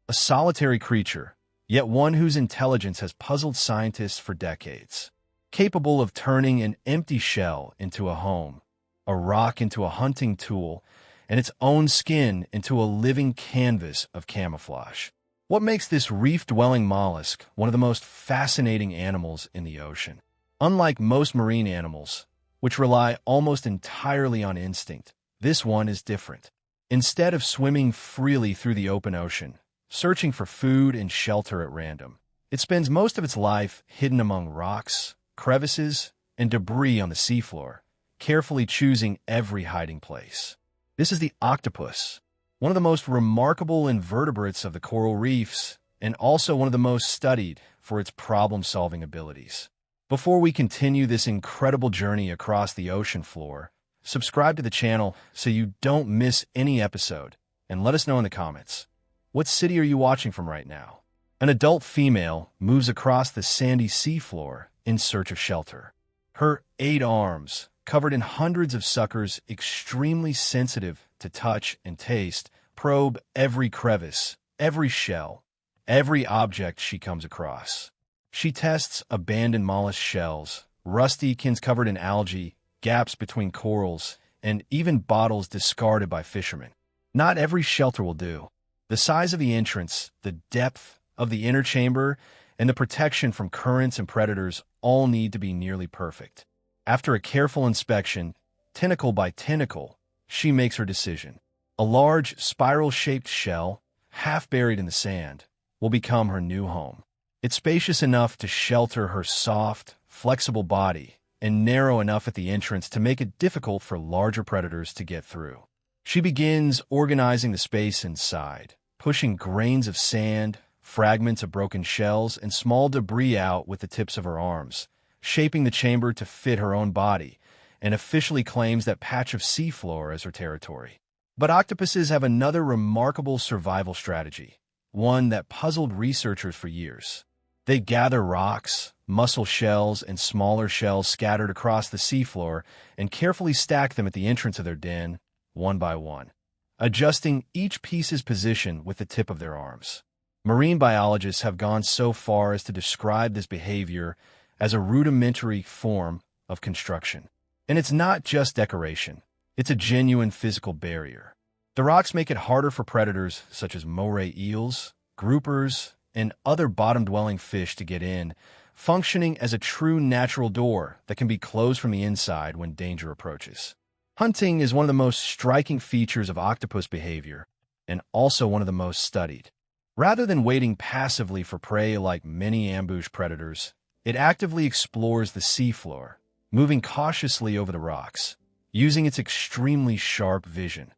a solitary creature, yet one whose intelligence has puzzled scientists for decades. Capable of turning an empty shell into a home, a rock into a hunting tool, and its own skin into a living canvas of camouflage. What makes this reef-dwelling mollusk one of the most fascinating animals in the ocean? Unlike most marine animals, which rely almost entirely on instinct, this one is different. Instead of swimming freely through the open ocean, searching for food and shelter at random, it spends most of its life hidden among rocks, crevices, and debris on the seafloor, carefully choosing every hiding place. This is the octopus, one of the most remarkable invertebrates of the coral reefs, and also one of the most studied for its problem-solving abilities. Before we continue this incredible journey across the ocean floor, subscribe to the channel so you don't miss any episode, and let us know in the comments. What city are you watching from right now? An adult female moves across the sandy seafloor in search of shelter. Her 8 arms, covered in hundreds of suckers extremely sensitive to touch and taste, probe every crevice, every shell, every object she comes across. She tests abandoned mollusk shells, rusty cans covered in algae, gaps between corals, and even bottles discarded by fishermen. Not every shelter will do. The size of the entrance, the depth of the inner chamber, and the protection from currents and predators all need to be nearly perfect. After a careful inspection, tentacle by tentacle, she makes her decision. A large, spiral-shaped shell, half buried in the sand, will become her new home. It's spacious enough to shelter her soft, flexible body, and narrow enough at the entrance to make it difficult for larger predators to get through. She begins organizing the space inside, pushing grains of sand, fragments of broken shells, and small debris out with the tips of her arms, shaping the chamber to fit her own body, and officially claims that patch of seafloor as her territory. But octopuses have another remarkable survival strategy, one that puzzled researchers for years. They gather rocks, mussel shells, and smaller shells scattered across the seafloor and carefully stack them at the entrance of their den, one by one, adjusting each piece's position with the tip of their arms. Marine biologists have gone so far as to describe this behavior as a rudimentary form of construction. And it's not just decoration. It's a genuine physical barrier. The rocks make it harder for predators such as moray eels, groupers, and other bottom-dwelling fish to get in, functioning as a true natural door that can be closed from the inside when danger approaches. Hunting is one of the most striking features of octopus behavior, and also one of the most studied. Rather than waiting passively for prey like many ambush predators, it actively explores the seafloor, moving cautiously over the rocks, using its extremely sharp vision.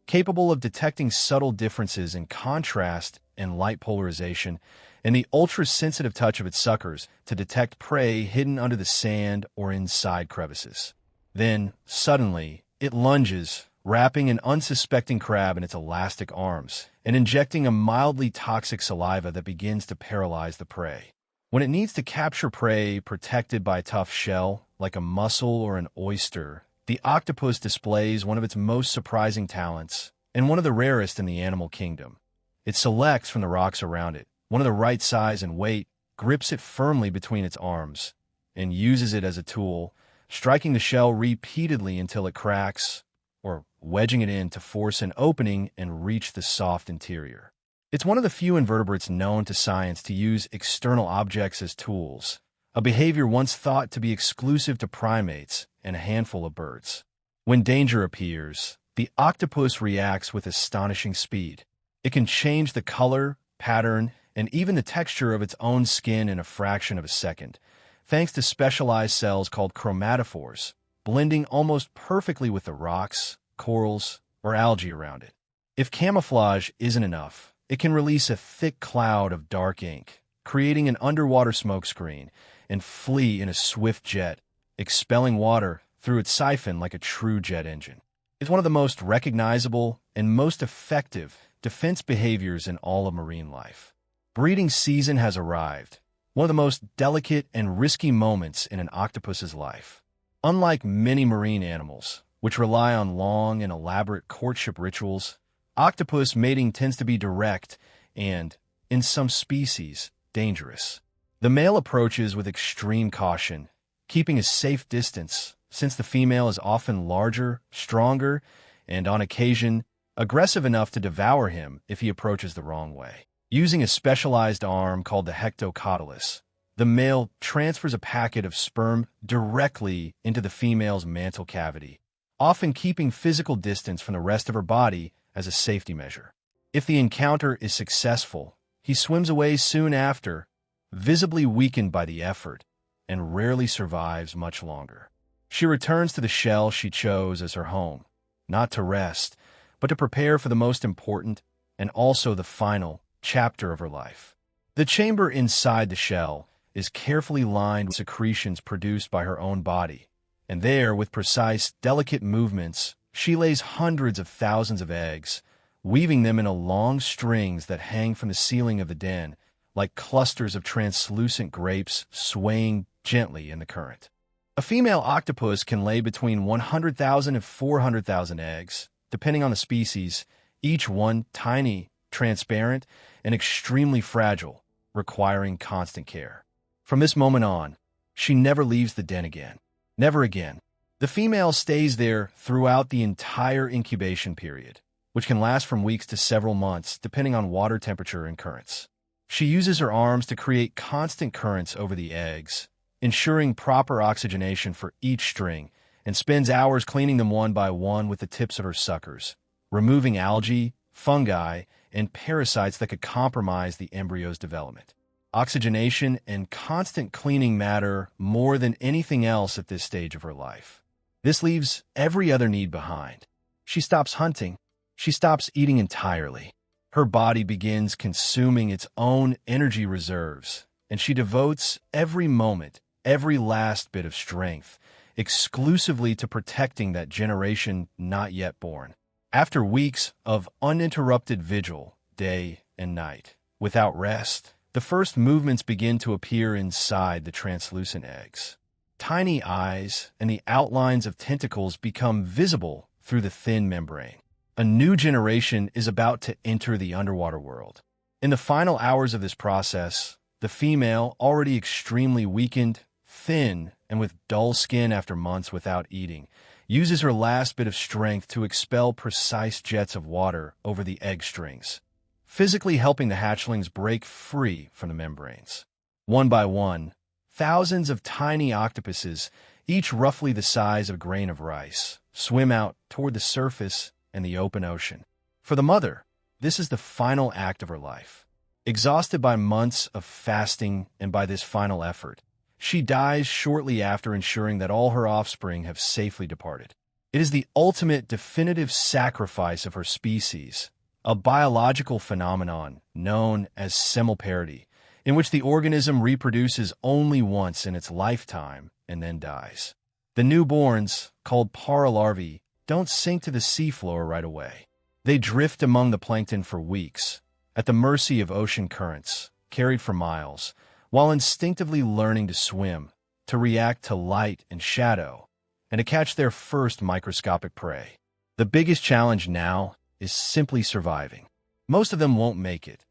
Capable of detecting subtle differences in contrast and light polarization, and the ultra-sensitive touch of its suckers to detect prey hidden under the sand or inside crevices. Then, suddenly, it lunges, wrapping an unsuspecting crab in its elastic arms, and injecting a mildly toxic saliva that begins to paralyze the prey. When it needs to capture prey protected by a tough shell, like a mussel or an oyster, the octopus displays one of its most surprising talents, and one of the rarest in the animal kingdom. It selects from the rocks around it one of the right size and weight, grips it firmly between its arms, and uses it as a tool, striking the shell repeatedly until it cracks, or wedging it in to force an opening and reach the soft interior. It's one of the few invertebrates known to science to use external objects as tools, a behavior once thought to be exclusive to primates and a handful of birds. When danger appears, the octopus reacts with astonishing speed. It can change the color, pattern, and even the texture of its own skin in a fraction of a second, thanks to specialized cells called chromatophores, blending almost perfectly with the rocks, corals, or algae around it. If camouflage isn't enough, it can release a thick cloud of dark ink, creating an underwater smokescreen, and flee in a swift jet, expelling water through its siphon like a true jet engine. It's one of the most recognizable and most effective defense behaviors in all of marine life. Breeding season has arrived, one of the most delicate and risky moments in an octopus's life. Unlike many marine animals, which rely on long and elaborate courtship rituals, octopus mating tends to be direct and, in some species, dangerous. The male approaches with extreme caution, keeping a safe distance, since the female is often larger, stronger, and on occasion, aggressive enough to devour him if he approaches the wrong way. Using a specialized arm called the hectocotylus, the male transfers a packet of sperm directly into the female's mantle cavity, often keeping physical distance from the rest of her body as a safety measure. If the encounter is successful, he swims away soon after, visibly weakened by the effort, and rarely survives much longer. She returns to the shell she chose as her home, not to rest, but to prepare for the most important and also the final chapter of her life. The chamber inside the shell is carefully lined with secretions produced by her own body, and there, with precise, delicate movements, she lays hundreds of thousands of eggs, weaving them into long strings that hang from the ceiling of the den, like clusters of translucent grapes swaying gently in the current. A female octopus can lay between 100,000 and 400,000 eggs, depending on the species, each one tiny, transparent, and extremely fragile, requiring constant care. From this moment on, she never leaves the den again. Never again. The female stays there throughout the entire incubation period, which can last from weeks to several months, depending on water temperature and currents. She uses her arms to create constant currents over the eggs, ensuring proper oxygenation for each string, and spends hours cleaning them one by one with the tips of her suckers, removing algae, fungi, and parasites that could compromise the embryo's development. Oxygenation and constant cleaning matter more than anything else at this stage of her life. This leaves every other need behind. She stops hunting. She stops eating entirely. Her body begins consuming its own energy reserves, and she devotes every moment, every last bit of strength, exclusively to protecting that generation not yet born. After weeks of uninterrupted vigil, day and night, without rest, the first movements begin to appear inside the translucent eggs. Tiny eyes and the outlines of tentacles become visible through the thin membrane. A new generation is about to enter the underwater world. In the final hours of this process, the female, already extremely weakened, thin, and with dull skin after months without eating, uses her last bit of strength to expel precise jets of water over the egg strings, physically helping the hatchlings break free from the membranes. One by one, thousands of tiny octopuses, each roughly the size of a grain of rice, swim out toward the surface and the open ocean. For the mother, this is the final act of her life. Exhausted by months of fasting and by this final effort, she dies shortly after, ensuring that all her offspring have safely departed. It is the ultimate definitive sacrifice of her species, a biological phenomenon known as semiparity, in which the organism reproduces only once in its lifetime and then dies. The newborns, called paralarvae, don't sink to the seafloor right away. They drift among the plankton for weeks, at the mercy of ocean currents, carried for miles, while instinctively learning to swim, to react to light and shadow, and to catch their first microscopic prey. The biggest challenge now is simply surviving. Most of them won't make it.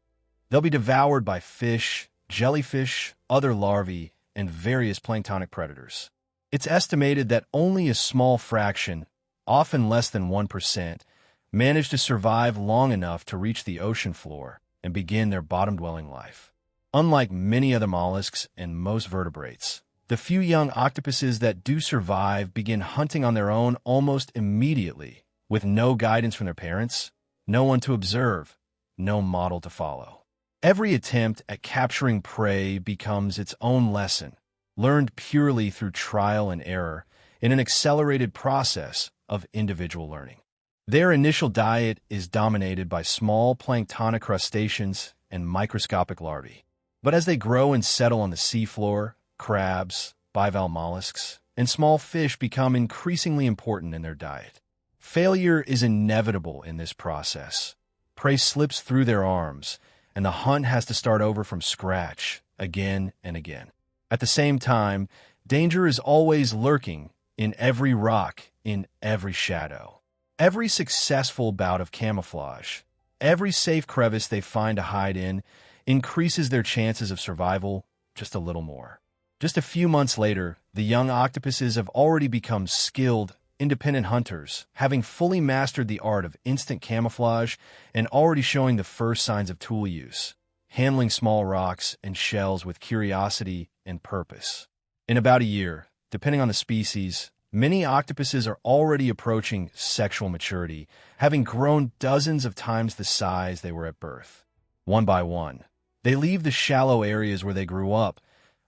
They'll be devoured by fish, jellyfish, other larvae, and various planktonic predators. It's estimated that only a small fraction, often less than 1%, manage to survive long enough to reach the ocean floor and begin their bottom-dwelling life. Unlike many other mollusks and most vertebrates, the few young octopuses that do survive begin hunting on their own almost immediately, with no guidance from their parents, no one to observe, no model to follow. Every attempt at capturing prey becomes its own lesson, learned purely through trial and error in an accelerated process of individual learning. Their initial diet is dominated by small planktonic crustaceans and microscopic larvae. But as they grow and settle on the seafloor, crabs, bivalve mollusks, and small fish become increasingly important in their diet. Failure is inevitable in this process. Prey slips through their arms, and the hunt has to start over from scratch, again and again. At the same time, danger is always lurking in every rock, in every shadow. Every successful bout of camouflage, Every safe crevice they find to hide in increases their chances of survival just a little more. Just a few months later, the young octopuses have already become skilled, independent hunters, having fully mastered the art of instant camouflage and already showing the first signs of tool use, handling small rocks and shells with curiosity and purpose. In about a year, depending on the species, many octopuses are already approaching sexual maturity, having grown dozens of times the size they were at birth. One by one, they leave the shallow areas where they grew up,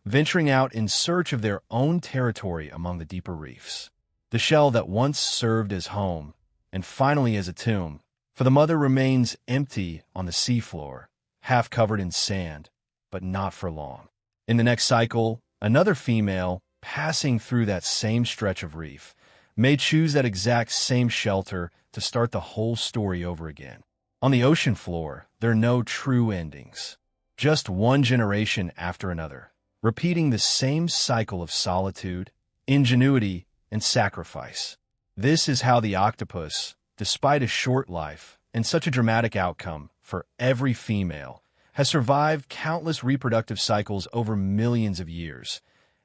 venturing out in search of their own territory among the deeper reefs. The shell that once served as home, and finally as a tomb, for the mother remains empty on the seafloor, half covered in sand, but not for long. In the next cycle, another female, passing through that same stretch of reef, may choose that exact same shelter to start the whole story over again. On the ocean floor, there are no true endings, just one generation after another, repeating the same cycle of solitude, ingenuity, and sacrifice. This is how the octopus, despite a short life and such a dramatic outcome for every female, has survived countless reproductive cycles over millions of years.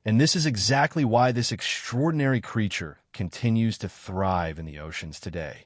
And this is exactly why this extraordinary creature continues to thrive in the oceans today.